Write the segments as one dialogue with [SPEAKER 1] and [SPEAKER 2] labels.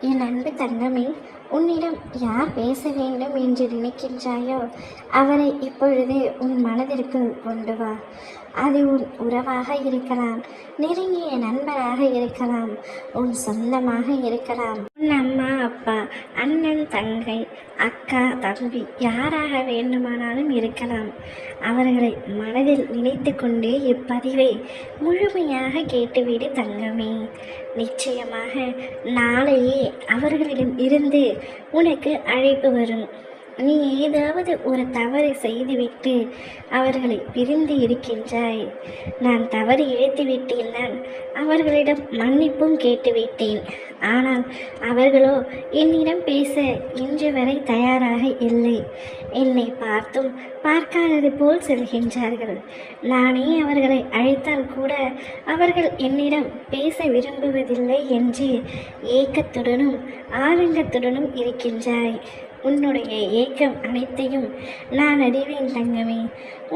[SPEAKER 1] என் அன்பு தங்கமே, உன்னிடம் யார் பேச வேண்டும் என்று நினைக்கின்றாயோ அவரை இப்பொழுது உன் மனதிற்குள் கொண்டு வா. அது உன் உறவாக இருக்கலாம், நெருங்கிய நண்பராக இருக்கலாம், உன் சொந்தமாக இருக்கலாம், உன் அம்மா அப்பா, அண்ணன் தங்கை, அக்கா தம்பி, யாராக வேண்டுமானாலும் இருக்கலாம். அவர்களை மனதில் நினைத்து கொண்டு இப்பதிவை முழுமையாக கேட்டுவிடு தங்கமே. நிச்சயமாக நாளையே அவர்களிடம் இருந்து உனக்கு அழைப்பு வரும். நீ ஏதாவது ஒரு தவறு செய்துவிட்டு அவர்களை பிரிந்து இருக்கின்றாய். நான் தவறு இழைத்துவிட்டேன், நான் அவர்களிடம் மன்னிப்பும் கேட்டுவிட்டேன். ஆனால் அவர்களோ என்னிடம் பேச இன்று வரை தயாராக இல்லை. என்னை பார்த்தும் பார்க்காதது போல் செல்கின்றார்கள். நானே அவர்களை அழைத்தால் கூட அவர்கள் என்னிடம் பேச விரும்புவதில்லை என்று ஏக்கத்துடனும் ஆதங்கத்துடனும் இருக்கின்றாய். உன்னுடைய ஏக்கம் அனைத்தையும் நான் அறிவேன் தங்கமே.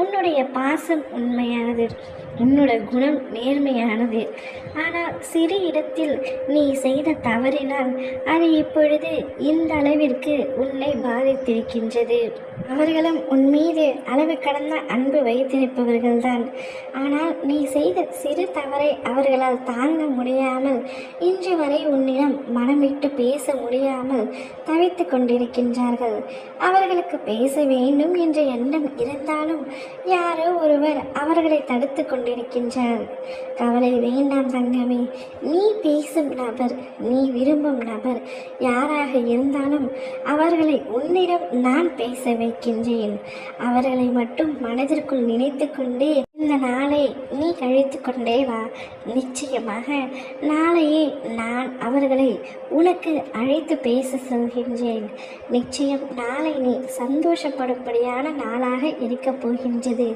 [SPEAKER 1] உன்னுடைய பாசம் உண்மையானது, உன்னோட குணம் நேர்மையானது. ஆனால் சிறு இடத்தில் நீ செய்த தவறினால் அது இப்பொழுது இந்த அளவிற்கு உன்னை பாதித்திருக்கின்றது. அவர்களும் உன் மீது அளவு கடந்த அன்பு வைத்திருப்பவர்கள்தான். ஆனால் நீ செய்த சிறு தவறை அவர்களால் தாங்க முடியாமல் இன்று வரை உன்னிடம் மனம் விட்டு பேச முடியாமல் தவித்து கொண்டிருக்கின்றார்கள். அவர்களுக்கு பேச வேண்டும் என்ற எண்ணம் இருந்தாலும் யாரோ ஒருவர் அவர்களை தடுத்து கொண்டிருக்கின்றார். கவலை வேண்டாம் தங்கமே. நீ பேசும் நபர், நீ விரும்பும் நபர் யாராக இருந்தாலும் அவர்களை உன்னிடம் நான் பேச வைக்கின்றேன். அவர்களை மட்டும் மனதிற்குள் நினைத்து கொண்டே இந்த நாளை நீ கழித்து கொண்டே வா. நிச்சயமாக நாளையே நான் அவர்களை உனக்கு அழைத்து பேச சொல்கின்றேன். நிச்சயம் நாளை நீ சந்தோஷப்படும்படியான நாளாக இருக்கப் போகின்றது.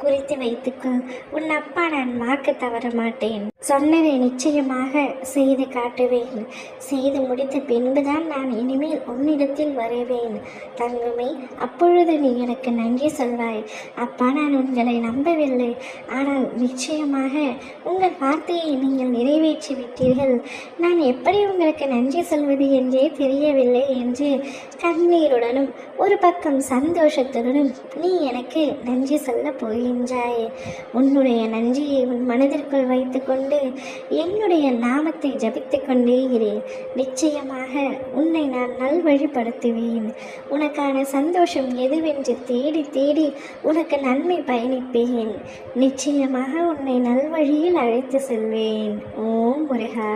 [SPEAKER 1] குறித்து வைத்துக்கொள். உன் அப்பா நான் வாக்கு தவற மாட்டேன். சொன்னதை நிச்சயமாக செய்து காட்டுவேன். செய்து முடித்த பின்புதான் நான் இனிமேல் உன்னிடத்தில் வருவேன் தங்கமே. அப்பொழுது நீ எனக்கு நன்றி சொல்வாய். அப்பா, நான் உங்களை நம்பவில்லை, ஆனால் நிச்சயமாக உங்கள் வார்த்தையை நீங்கள் நிறைவேற்றி விட்டீர்கள். நான் எப்படி உங்களுக்கு நன்றி சொல்வது என்றே தெரியவில்லை என்று கண்ணீருடனும் ஒரு பக்கம் சந்தோஷத்துடனும் நீ எனக்கு நன்றி சொல்ல போகின்றாய். உன்னுடைய நன்றியை உன் மனதிற்குள் வைத்துக்கொண்டு என்னுடைய நாமத்தை ஜபித்து கொண்டே இரு. நிச்சயமாக உன்னை நான் நல்வழிப்படுத்துவேன். உனக்கான சந்தோஷம் எதுவென்று தேடி தேடி உனக்கு நன்மை பயணிப்பேன். நிச்சயமாக உன்னை நல்வழியில் அழைத்து செல்வேன். ஓம் முருகா.